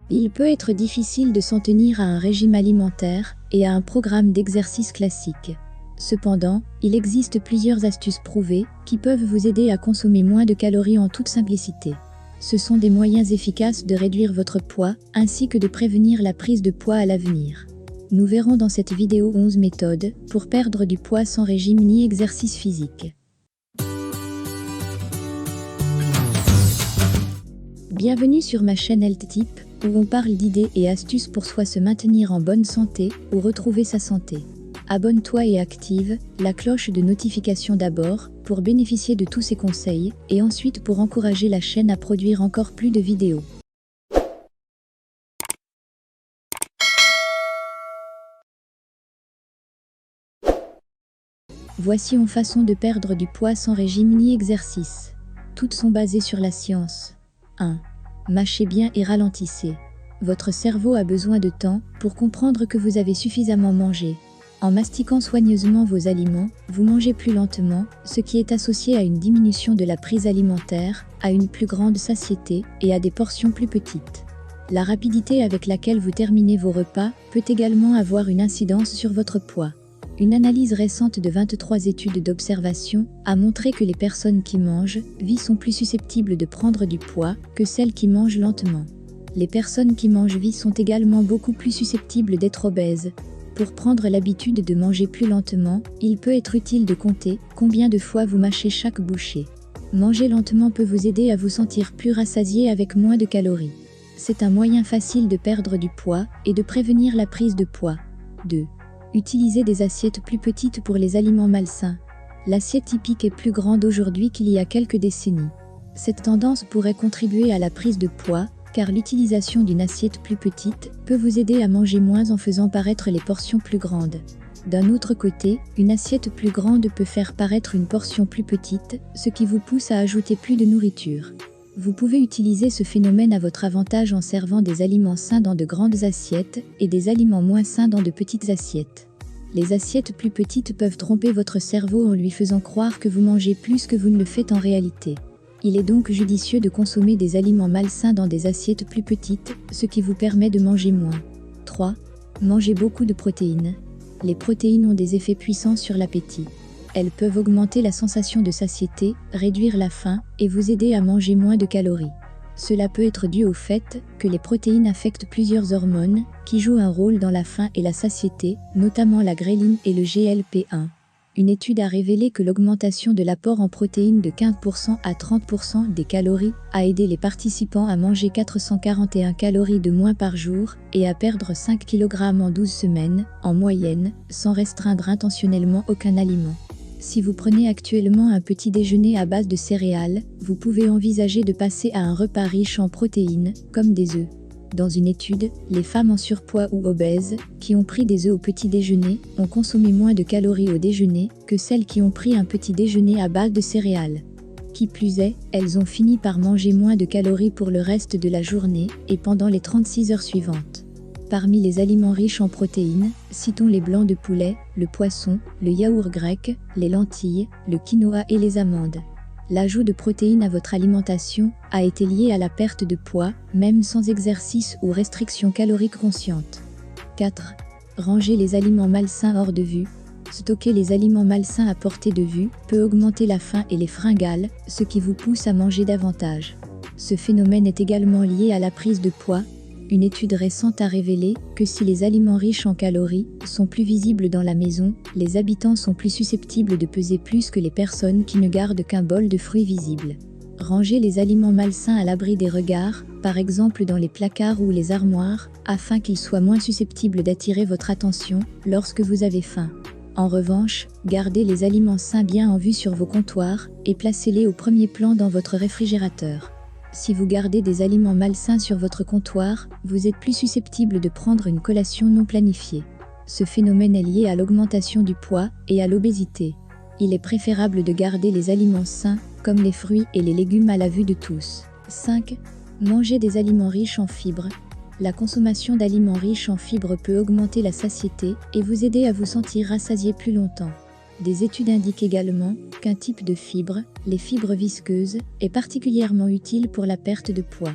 Il peut être difficile de s'en tenir à un régime alimentaire et à un programme d'exercice classique. Cependant, il existe plusieurs astuces prouvées qui peuvent vous aider à consommer moins de calories en toute simplicité. Ce sont des moyens efficaces de réduire votre poids ainsi que de prévenir la prise de poids à l'avenir. Nous verrons dans cette vidéo 11 méthodes pour perdre du poids sans régime ni exercice physique. Bienvenue sur ma chaîne Health Tip, où on parle d'idées et astuces pour soit se maintenir en bonne santé ou retrouver sa santé. Abonne-toi et active la cloche de notification d'abord pour bénéficier de tous ces conseils et ensuite pour encourager la chaîne à produire encore plus de vidéos. Voici une façon de perdre du poids sans régime ni exercice. Toutes sont basées sur la science. 1. Mâchez bien et ralentissez. Votre cerveau a besoin de temps pour comprendre que vous avez suffisamment mangé. En mastiquant soigneusement vos aliments, vous mangez plus lentement, ce qui est associé à une diminution de la prise alimentaire, à une plus grande satiété et à des portions plus petites. La rapidité avec laquelle vous terminez vos repas peut également avoir une incidence sur votre poids. Une analyse récente de 23 études d'observation a montré que les personnes qui mangent vite sont plus susceptibles de prendre du poids que celles qui mangent lentement. Les personnes qui mangent vite sont également beaucoup plus susceptibles d'être obèses. Pour prendre l'habitude de manger plus lentement, il peut être utile de compter combien de fois vous mâchez chaque bouchée. Manger lentement peut vous aider à vous sentir plus rassasié avec moins de calories. C'est un moyen facile de perdre du poids et de prévenir la prise de poids. 2. Utilisez des assiettes plus petites pour les aliments malsains. L'assiette typique est plus grande aujourd'hui qu'il y a quelques décennies. Cette tendance pourrait contribuer à la prise de poids, car l'utilisation d'une assiette plus petite peut vous aider à manger moins en faisant paraître les portions plus grandes. D'un autre côté, une assiette plus grande peut faire paraître une portion plus petite, ce qui vous pousse à ajouter plus de nourriture. Vous pouvez utiliser ce phénomène à votre avantage en servant des aliments sains dans de grandes assiettes et des aliments moins sains dans de petites assiettes. Les assiettes plus petites peuvent tromper votre cerveau en lui faisant croire que vous mangez plus que vous ne le faites en réalité. Il est donc judicieux de consommer des aliments malsains dans des assiettes plus petites, ce qui vous permet de manger moins. 3. Mangez beaucoup de protéines. Les protéines ont des effets puissants sur l'appétit. Elles peuvent augmenter la sensation de satiété, réduire la faim et vous aider à manger moins de calories. Cela peut être dû au fait que les protéines affectent plusieurs hormones qui jouent un rôle dans la faim et la satiété, notamment la gréline et le GLP-1. Une étude a révélé que l'augmentation de l'apport en protéines de 15% à 30% des calories a aidé les participants à manger 441 calories de moins par jour et à perdre 5 kg en 12 semaines, en moyenne, sans restreindre intentionnellement aucun aliment. Si vous prenez actuellement un petit déjeuner à base de céréales, vous pouvez envisager de passer à un repas riche en protéines, comme des œufs. Dans une étude, les femmes en surpoids ou obèses, qui ont pris des œufs au petit déjeuner, ont consommé moins de calories au déjeuner que celles qui ont pris un petit déjeuner à base de céréales. Qui plus est, elles ont fini par manger moins de calories pour le reste de la journée et pendant les 36 heures suivantes. Parmi les aliments riches en protéines, citons les blancs de poulet, le poisson, le yaourt grec, les lentilles, le quinoa et les amandes. L'ajout de protéines à votre alimentation a été lié à la perte de poids, même sans exercice ou restriction calorique consciente. 4. Rangez les aliments malsains hors de vue. Stocker les aliments malsains à portée de vue peut augmenter la faim et les fringales, ce qui vous pousse à manger davantage. Ce phénomène est également lié à la prise de poids. Une étude récente a révélé que si les aliments riches en calories sont plus visibles dans la maison, les habitants sont plus susceptibles de peser plus que les personnes qui ne gardent qu'un bol de fruits visible. Rangez les aliments malsains à l'abri des regards, par exemple dans les placards ou les armoires, afin qu'ils soient moins susceptibles d'attirer votre attention lorsque vous avez faim. En revanche, gardez les aliments sains bien en vue sur vos comptoirs et placez-les au premier plan dans votre réfrigérateur. Si vous gardez des aliments malsains sur votre comptoir, vous êtes plus susceptible de prendre une collation non planifiée. Ce phénomène est lié à l'augmentation du poids et à l'obésité. Il est préférable de garder les aliments sains, comme les fruits et les légumes à la vue de tous. 5. Mangez des aliments riches en fibres. La consommation d'aliments riches en fibres peut augmenter la satiété et vous aider à vous sentir rassasié plus longtemps. Des études indiquent également qu'un type de fibre, les fibres visqueuses, est particulièrement utile pour la perte de poids.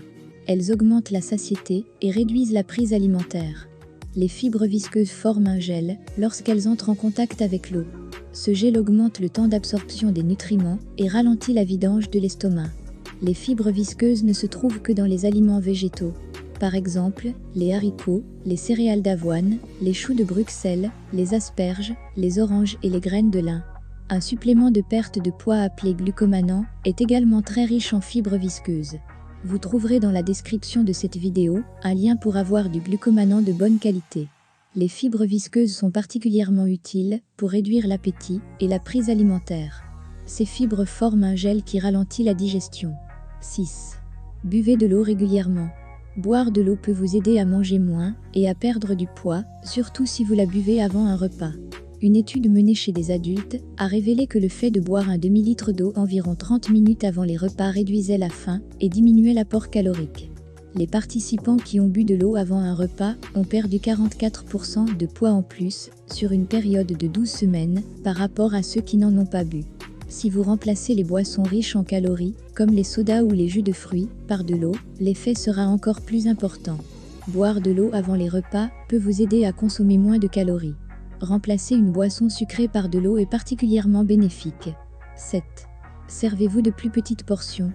Elles augmentent la satiété et réduisent la prise alimentaire. Les fibres visqueuses forment un gel lorsqu'elles entrent en contact avec l'eau. Ce gel augmente le temps d'absorption des nutriments et ralentit la vidange de l'estomac. Les fibres visqueuses ne se trouvent que dans les aliments végétaux. Par exemple, les haricots, les céréales d'avoine, les choux de Bruxelles, les asperges, les oranges et les graines de lin. Un supplément de perte de poids appelé glucomannan est également très riche en fibres visqueuses. Vous trouverez dans la description de cette vidéo un lien pour avoir du glucomannan de bonne qualité. Les fibres visqueuses sont particulièrement utiles pour réduire l'appétit et la prise alimentaire. Ces fibres forment un gel qui ralentit la digestion. 6. Buvez de l'eau régulièrement. Boire de l'eau peut vous aider à manger moins et à perdre du poids, surtout si vous la buvez avant un repas. Une étude menée chez des adultes a révélé que le fait de boire un demi-litre d'eau environ 30 minutes avant les repas réduisait la faim et diminuait l'apport calorique. Les participants qui ont bu de l'eau avant un repas ont perdu 44% de poids en plus sur une période de 12 semaines par rapport à ceux qui n'en ont pas bu. Si vous remplacez les boissons riches en calories, comme les sodas ou les jus de fruits, par de l'eau, l'effet sera encore plus important. Boire de l'eau avant les repas peut vous aider à consommer moins de calories. Remplacer une boisson sucrée par de l'eau est particulièrement bénéfique. 7. Servez-vous de plus petites portions.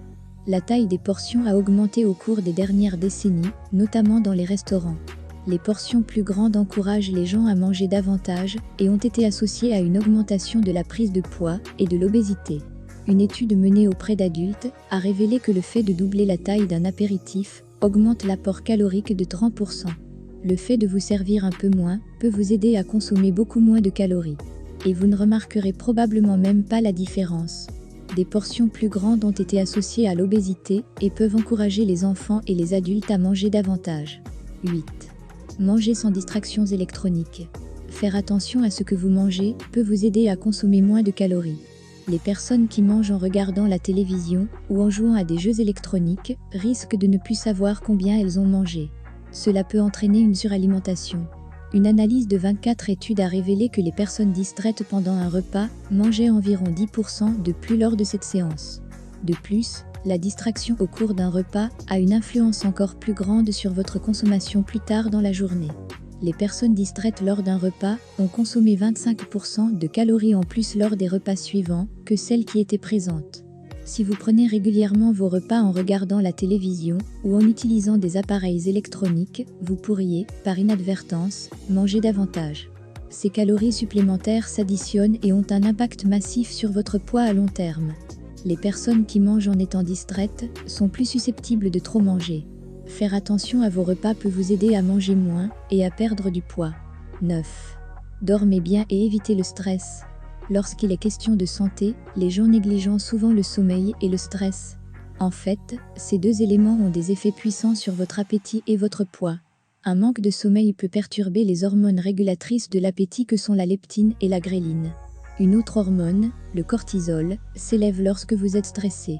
La taille des portions a augmenté au cours des dernières décennies, notamment dans les restaurants. Les portions plus grandes encouragent les gens à manger davantage et ont été associées à une augmentation de la prise de poids et de l'obésité. Une étude menée auprès d'adultes a révélé que le fait de doubler la taille d'un apéritif augmente l'apport calorique de 30%. Le fait de vous servir un peu moins peut vous aider à consommer beaucoup moins de calories. Et vous ne remarquerez probablement même pas la différence. Des portions plus grandes ont été associées à l'obésité et peuvent encourager les enfants et les adultes à manger davantage. 8. Manger sans distractions électroniques. Faire attention à ce que vous mangez peut vous aider à consommer moins de calories. Les personnes qui mangent en regardant la télévision ou en jouant à des jeux électroniques risquent de ne plus savoir combien elles ont mangé. Cela peut entraîner une suralimentation. Une analyse de 24 études a révélé que les personnes distraites pendant un repas mangeaient environ 10% de plus lors de cette séance. De plus, la distraction au cours d'un repas a une influence encore plus grande sur votre consommation plus tard dans la journée. Les personnes distraites lors d'un repas ont consommé 25% de calories en plus lors des repas suivants que celles qui étaient présentes. Si vous prenez régulièrement vos repas en regardant la télévision ou en utilisant des appareils électroniques, vous pourriez, par inadvertance, manger davantage. Ces calories supplémentaires s'additionnent et ont un impact massif sur votre poids à long terme. Les personnes qui mangent en étant distraites sont plus susceptibles de trop manger. Faire attention à vos repas peut vous aider à manger moins et à perdre du poids. 9. Dormez bien et évitez le stress. Lorsqu'il est question de santé, les gens négligent souvent le sommeil et le stress. En fait, ces deux éléments ont des effets puissants sur votre appétit et votre poids. Un manque de sommeil peut perturber les hormones régulatrices de l'appétit que sont la leptine et la gréline. Une autre hormone, le cortisol, s'élève lorsque vous êtes stressé.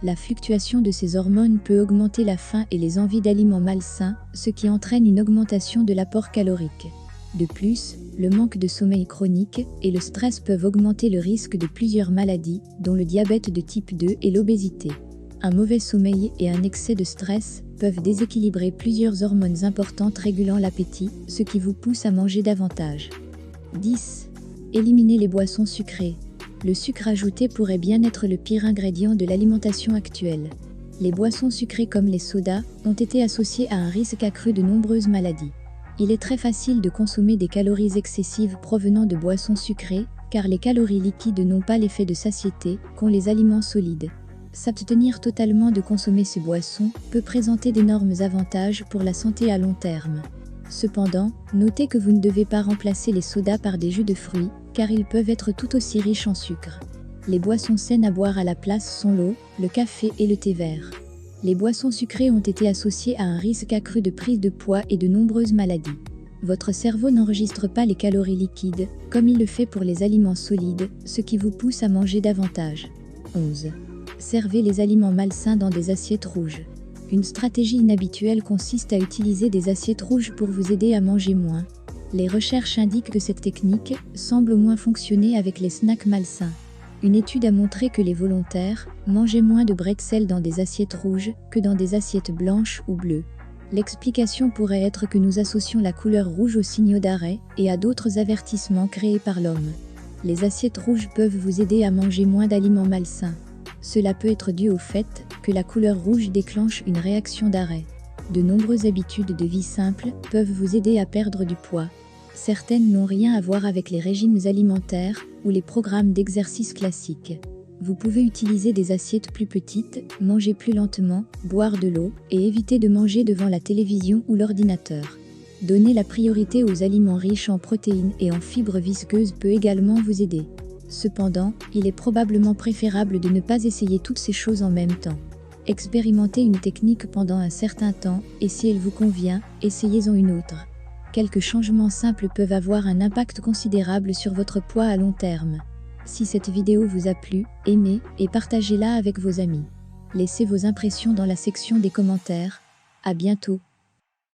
La fluctuation de ces hormones peut augmenter la faim et les envies d'aliments malsains, ce qui entraîne une augmentation de l'apport calorique. De plus, le manque de sommeil chronique et le stress peuvent augmenter le risque de plusieurs maladies, dont le diabète de type 2 et l'obésité. Un mauvais sommeil et un excès de stress peuvent déséquilibrer plusieurs hormones importantes régulant l'appétit, ce qui vous pousse à manger davantage. 10. Éliminez les boissons sucrées. Le sucre ajouté pourrait bien être le pire ingrédient de l'alimentation actuelle. Les boissons sucrées comme les sodas ont été associées à un risque accru de nombreuses maladies. Il est très facile de consommer des calories excessives provenant de boissons sucrées, car les calories liquides n'ont pas l'effet de satiété qu'ont les aliments solides. S'abstenir totalement de consommer ces boissons peut présenter d'énormes avantages pour la santé à long terme. Cependant, notez que vous ne devez pas remplacer les sodas par des jus de fruits, car ils peuvent être tout aussi riches en sucre. Les boissons saines à boire à la place sont l'eau, le café et le thé vert. Les boissons sucrées ont été associées à un risque accru de prise de poids et de nombreuses maladies. Votre cerveau n'enregistre pas les calories liquides, comme il le fait pour les aliments solides, ce qui vous pousse à manger davantage. 11. Servez les aliments malsains dans des assiettes rouges. Une stratégie inhabituelle consiste à utiliser des assiettes rouges pour vous aider à manger moins. Les recherches indiquent que cette technique semble au moins fonctionner avec les snacks malsains. Une étude a montré que les volontaires mangeaient moins de bretzels dans des assiettes rouges que dans des assiettes blanches ou bleues. L'explication pourrait être que nous associons la couleur rouge aux signaux d'arrêt et à d'autres avertissements créés par l'homme. Les assiettes rouges peuvent vous aider à manger moins d'aliments malsains. Cela peut être dû au fait que la couleur rouge déclenche une réaction d'arrêt. De nombreuses habitudes de vie simples peuvent vous aider à perdre du poids. Certaines n'ont rien à voir avec les régimes alimentaires ou les programmes d'exercice classiques. Vous pouvez utiliser des assiettes plus petites, manger plus lentement, boire de l'eau et éviter de manger devant la télévision ou l'ordinateur. Donner la priorité aux aliments riches en protéines et en fibres visqueuses peut également vous aider. Cependant, il est probablement préférable de ne pas essayer toutes ces choses en même temps. Expérimentez une technique pendant un certain temps et si elle vous convient, essayez-en une autre. Quelques changements simples peuvent avoir un impact considérable sur votre poids à long terme. Si cette vidéo vous a plu, aimez et partagez-la avec vos amis. Laissez vos impressions dans la section des commentaires. À bientôt.